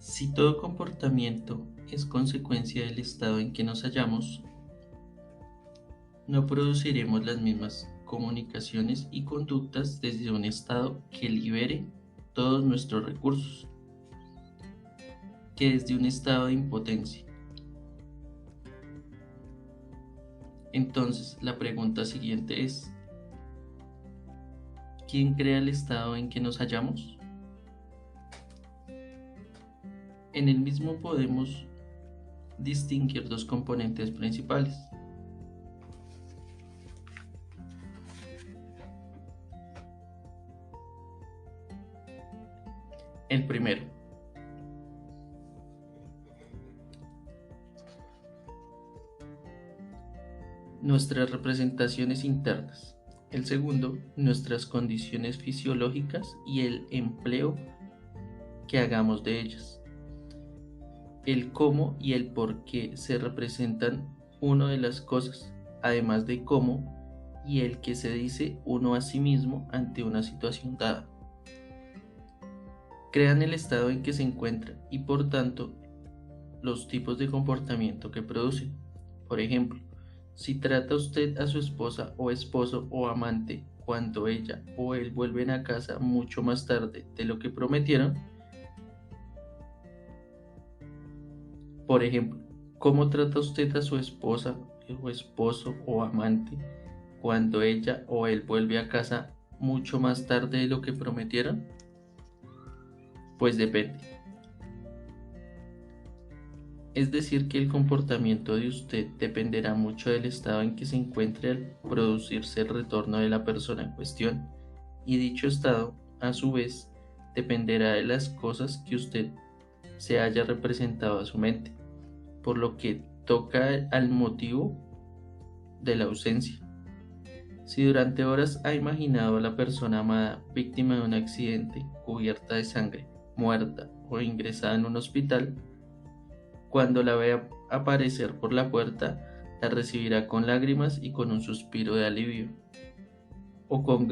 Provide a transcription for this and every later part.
Si todo comportamiento es consecuencia del estado en que nos hallamos, no produciremos las mismas comunicaciones y conductas desde un estado que libere todos nuestros recursos, que desde un estado de impotencia. Entonces, la pregunta siguiente es, ¿quién crea el estado en que nos hallamos? En el mismo podemos distinguir dos componentes principales. El primero, nuestras representaciones internas. El segundo, nuestras condiciones fisiológicas y el empleo que hagamos de ellas. El cómo y el por qué se representan uno de las cosas, además de cómo y el que se dice uno a sí mismo ante una situación dada. Crean el estado en que se encuentra y por tanto los tipos de comportamiento que producen. Por ejemplo, si trata usted a su esposa o esposo o amante cuando ella o él vuelven a casa mucho más tarde de lo que prometieron, por ejemplo, ¿cómo trata usted a su esposa o esposo o amante cuando ella o él vuelve a casa mucho más tarde de lo que prometieron? Pues depende. Es decir, que el comportamiento de usted dependerá mucho del estado en que se encuentre al producirse el retorno de la persona en cuestión, y dicho estado, a su vez, dependerá de las cosas que usted se haya representado a su mente, por lo que toca al motivo de la ausencia. Si durante horas ha imaginado a la persona amada víctima de un accidente, cubierta de sangre, muerta o ingresada en un hospital, cuando la vea aparecer por la puerta, la recibirá con lágrimas y con un suspiro de alivio, o con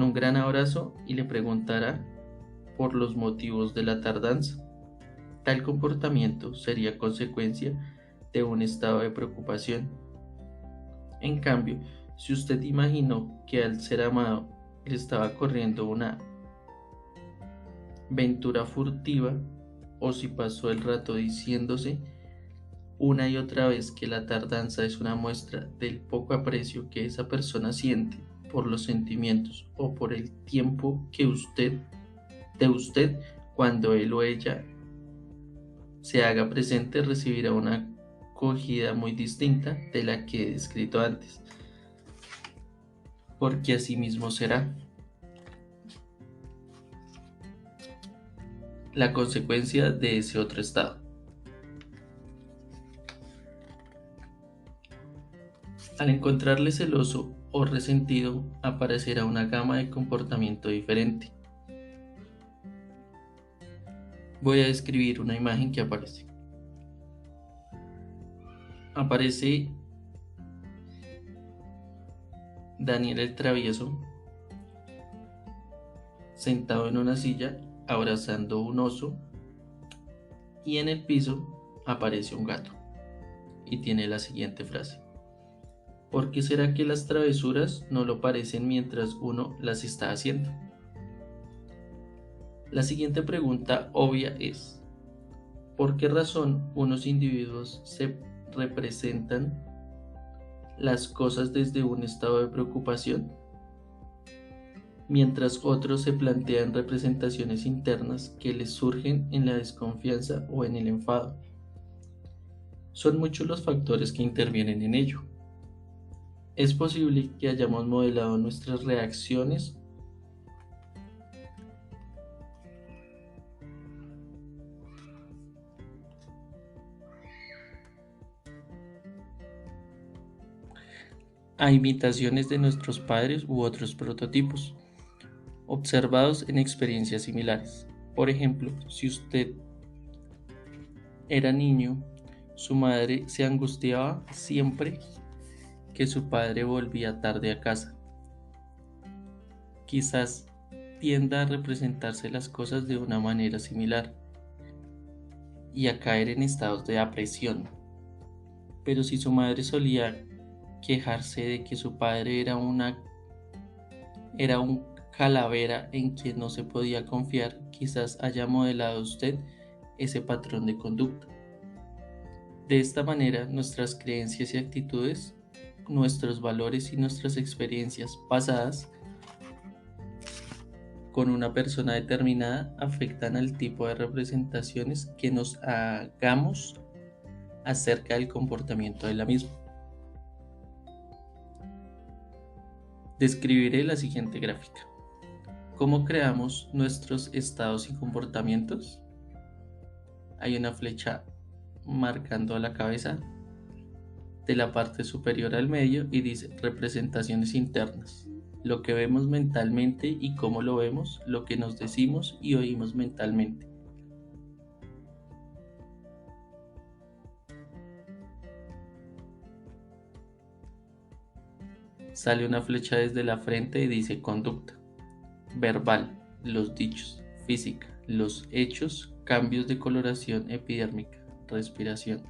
un gran abrazo, y le preguntará por los motivos de la tardanza. Tal comportamiento sería consecuencia de un estado de preocupación. En cambio, si usted imaginó que al ser amado le estaba corriendo una ventura furtiva, o si pasó el rato diciéndose una y otra vez que la tardanza es una muestra del poco aprecio que esa persona siente por los sentimientos o por el tiempo de usted, cuando él o ella se haga presente, recibirá una acogida muy distinta de la que he descrito antes, porque así mismo será. La consecuencia de ese otro estado. Al encontrarle celoso o resentido, aparecerá una gama de comportamiento diferente. Voy a describir una imagen que aparece. Aparece Daniel el travieso sentado en una silla abrazando un oso, y en el piso aparece un gato y tiene la siguiente frase: ¿por qué será que las travesuras no lo parecen mientras uno las está haciendo? La siguiente pregunta obvia es: ¿por qué razón unos individuos se representan las cosas desde un estado de preocupación, mientras otros se plantean representaciones internas que les surgen en la desconfianza o en el enfado? Son muchos los factores que intervienen en ello. Es posible que hayamos modelado nuestras reacciones a imitaciones de nuestros padres u otros prototipos, observados en experiencias similares. Por ejemplo, si usted era niño, su madre se angustiaba siempre que su padre volvía tarde a casa. Quizás tienda a representarse las cosas de una manera similar. y a caer en estados de apresión. Pero si su madre solía quejarse de que su padre era un calavera en quien no se podía confiar, quizás haya modelado usted ese patrón de conducta. De esta manera, nuestras creencias y actitudes, nuestros valores y nuestras experiencias pasadas con una persona determinada afectan al tipo de representaciones que nos hagamos acerca del comportamiento de la misma. Describiré la siguiente gráfica. ¿Cómo creamos nuestros estados y comportamientos? Hay una flecha marcando la cabeza de la parte superior al medio y dice representaciones internas. Lo que vemos mentalmente y cómo lo vemos, lo que nos decimos y oímos mentalmente. Sale una flecha desde la frente y dice conducta. Verbal, los dichos. Física, los hechos, cambios de coloración epidérmica, respiración.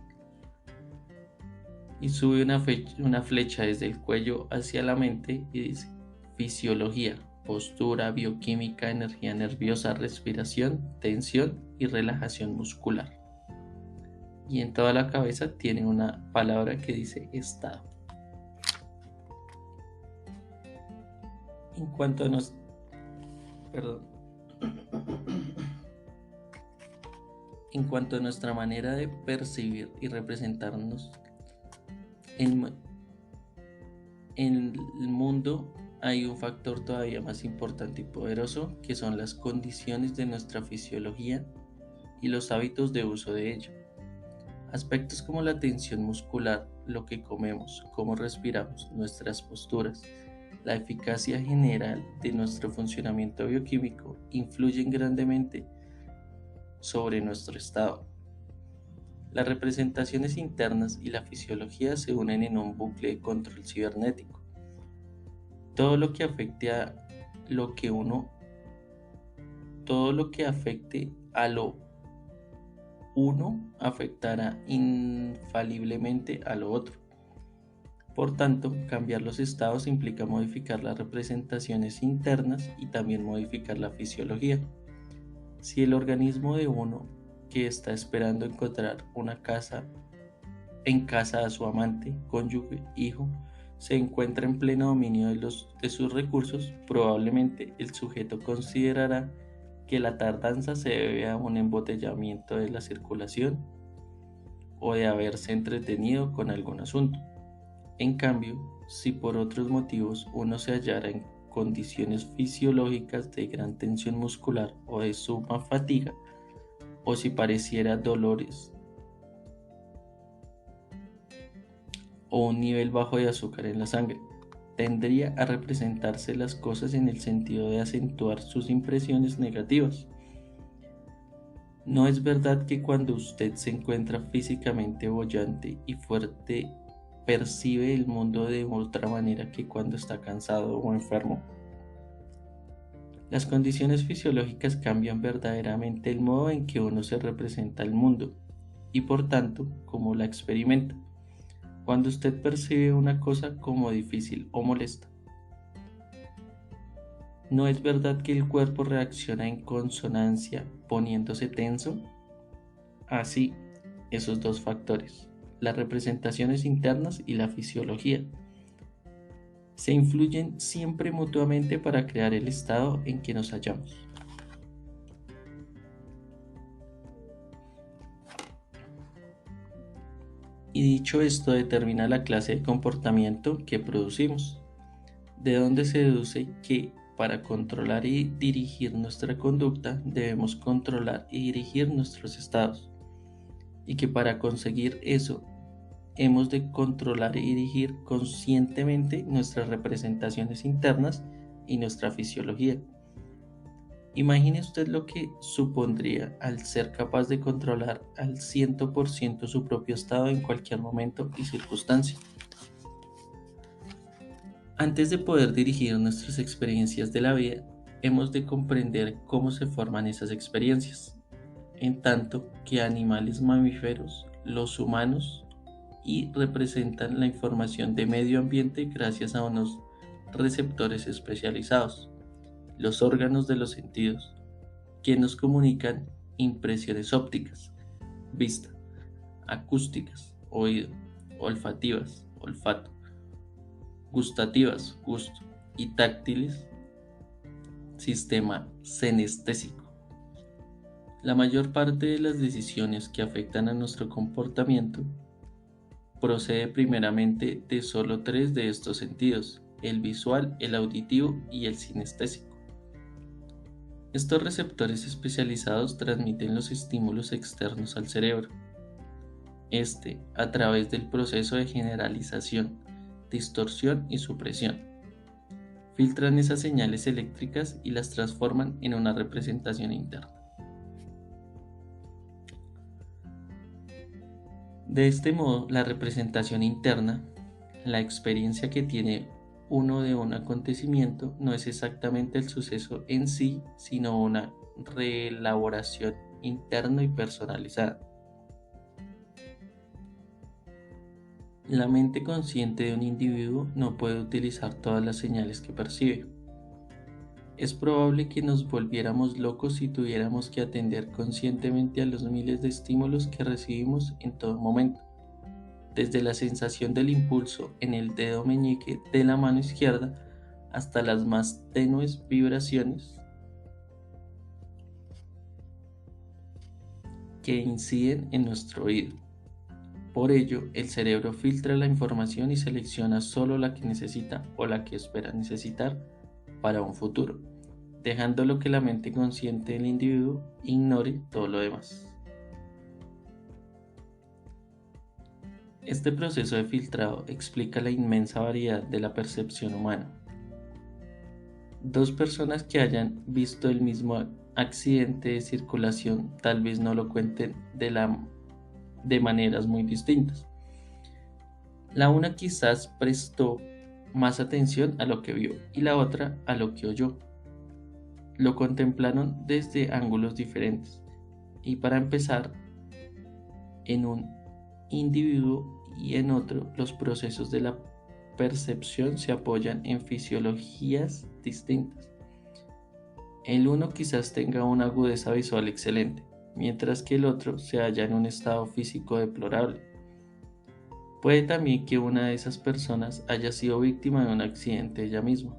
Y sube una flecha desde el cuello hacia la mente y dice fisiología, postura, bioquímica, energía nerviosa, respiración, tensión y relajación muscular. Y en toda la cabeza tiene una palabra que dice estado. En cuanto a nuestra manera de percibir y representarnos en el mundo, hay un factor todavía más importante y poderoso, que son las condiciones de nuestra fisiología y los hábitos de uso de ella. Aspectos como la tensión muscular, lo que comemos, cómo respiramos, nuestras posturas, la eficacia general de nuestro funcionamiento bioquímico influyen grandemente sobre nuestro estado. Las representaciones internas y la fisiología se unen en un bucle de control cibernético. Todo lo que afecte a lo uno afectará infaliblemente a lo otro. Por tanto, cambiar los estados implica modificar las representaciones internas y también modificar la fisiología. Si el organismo de uno que está esperando encontrar en casa a su amante, cónyuge, hijo, se encuentra en pleno dominio de sus recursos, probablemente el sujeto considerará que la tardanza se debe a un embotellamiento de la circulación o de haberse entretenido con algún asunto. En cambio, si por otros motivos uno se hallara en condiciones fisiológicas de gran tensión muscular o de suma fatiga, o si pareciera dolores o un nivel bajo de azúcar en la sangre, tendría a representarse las cosas en el sentido de acentuar sus impresiones negativas. No es verdad que cuando usted se encuentra físicamente boyante y fuerte percibe el mundo de otra manera que cuando está cansado o enfermo. Las condiciones fisiológicas cambian verdaderamente el modo en que uno se representa el mundo y por tanto cómo la experimenta. Cuando usted percibe una cosa como difícil o molesta, ¿no es verdad que el cuerpo reacciona en consonancia poniéndose tenso? Así, esos dos factores, las representaciones internas y la fisiología, se influyen siempre mutuamente para crear el estado en que nos hallamos. Y dicho esto, determina la clase de comportamiento que producimos, de donde se deduce que para controlar y dirigir nuestra conducta debemos controlar y dirigir nuestros estados, y que para conseguir eso hemos de controlar y dirigir conscientemente nuestras representaciones internas y nuestra fisiología. Imagine usted lo que supondría al ser capaz de controlar al 100% su propio estado en cualquier momento y circunstancia. Antes de poder dirigir nuestras experiencias de la vida, hemos de comprender cómo se forman esas experiencias. en tanto que animales mamíferos, los humanos, y representan la información de medio ambiente gracias a unos receptores especializados, los órganos de los sentidos, que nos comunican impresiones ópticas, vista, acústicas, oído, olfativas, olfato, gustativas, gusto, y táctiles, sistema senestésico. La mayor parte de las decisiones que afectan a nuestro comportamiento procede primeramente de solo tres de estos sentidos: el visual, el auditivo y el sinestésico. Estos receptores especializados transmiten los estímulos externos al cerebro. A través del proceso de generalización, distorsión y supresión, filtran esas señales eléctricas y las transforman en una representación interna. De este modo, la representación interna, la experiencia que tiene uno de un acontecimiento, no es exactamente el suceso en sí, sino una reelaboración interna y personalizada. La mente consciente de un individuo no puede utilizar todas las señales que percibe. Es probable que nos volviéramos locos si tuviéramos que atender conscientemente a los miles de estímulos que recibimos en todo momento, desde la sensación del impulso en el dedo meñique de la mano izquierda hasta las más tenues vibraciones que inciden en nuestro oído. Por ello, el cerebro filtra la información y selecciona solo la que necesita o la que espera necesitar para un futuro, dejándolo que la mente consciente del individuo ignore todo lo demás. Este proceso de filtrado explica la inmensa variedad de la percepción humana. Dos personas que hayan visto el mismo accidente de circulación tal vez no lo cuenten de maneras muy distintas. La una quizás prestó más atención a lo que vio y la otra a lo que oyó. Lo contemplaron desde ángulos diferentes y, para empezar, en un individuo y en otro, los procesos de la percepción se apoyan en fisiologías distintas. El uno quizás tenga una agudeza visual excelente, mientras que el otro se halla en un estado físico deplorable. Puede también que una de esas personas haya sido víctima de un accidente ella misma,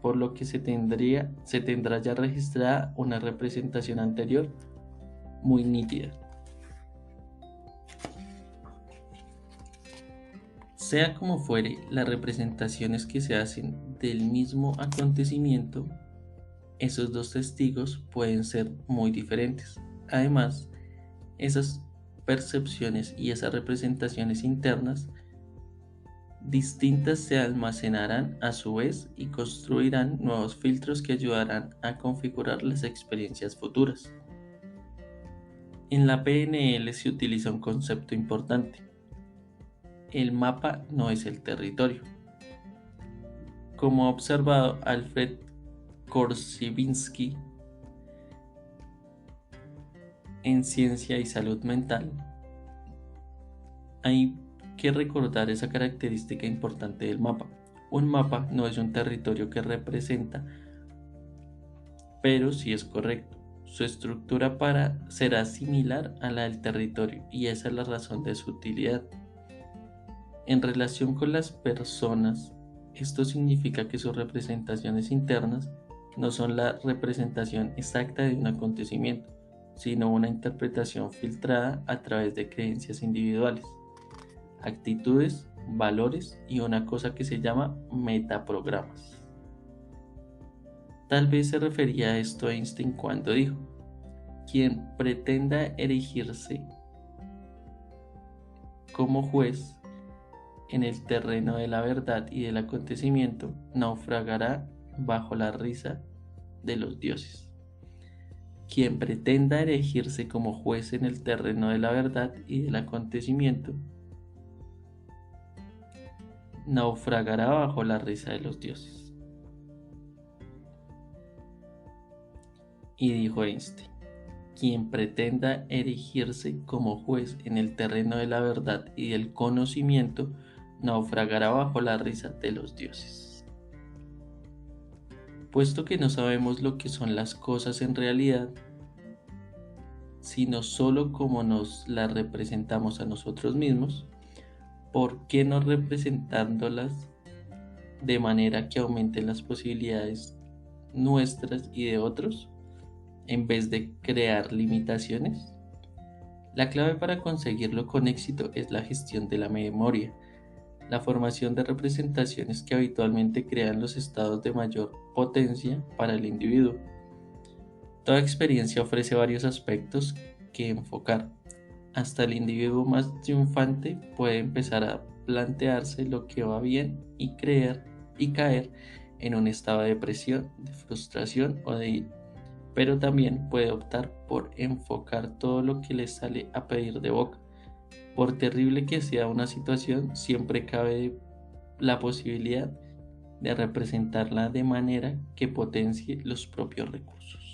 por lo que se tendrá ya registrada una representación anterior muy nítida. Sea como fuere, las representaciones que se hacen del mismo acontecimiento, esos dos testigos pueden ser muy diferentes. Además, esas percepciones y esas representaciones internas distintas se almacenarán a su vez y construirán nuevos filtros que ayudarán a configurar las experiencias futuras. En la PNL se utiliza un concepto importante: el mapa no es el territorio. Como ha observado Alfred Korzybinski en Ciencia y Salud Mental, hay que recordar esa característica importante del mapa. Un mapa no es un territorio que representa, pero sí es correcto. Su estructura será similar a la del territorio, y esa es la razón de su utilidad. En relación con las personas, esto significa que sus representaciones internas no son la representación exacta de un acontecimiento, sino una interpretación filtrada a través de creencias individuales, actitudes, valores y una cosa que se llama metaprogramas. Tal vez se refería a esto Einstein cuando dijo: quien pretenda erigirse como juez en el terreno de la verdad y del acontecimiento naufragará bajo la risa de los dioses. Quien pretenda erigirse como juez en el terreno de la verdad y del acontecimiento naufragará bajo la risa de los dioses. Y dijo Einstein: quien pretenda erigirse como juez en el terreno de la verdad y del conocimiento naufragará bajo la risa de los dioses. Puesto que no sabemos lo que son las cosas en realidad, sino solo como nos las representamos a nosotros mismos, ¿por qué no representándolas de manera que aumenten las posibilidades nuestras y de otros, en vez de crear limitaciones? La clave para conseguirlo con éxito es la gestión de la memoria, la formación de representaciones que habitualmente crean los estados de mayor potencia para el individuo. Toda experiencia ofrece varios aspectos que enfocar. Hasta el individuo más triunfante puede empezar a plantearse lo que va bien y creer y caer en un estado de depresión, de frustración o de ira. Pero también puede optar por enfocar todo lo que le sale a pedir de boca. Por terrible que sea una situación, siempre cabe la posibilidad de representarla de manera que potencie los propios recursos.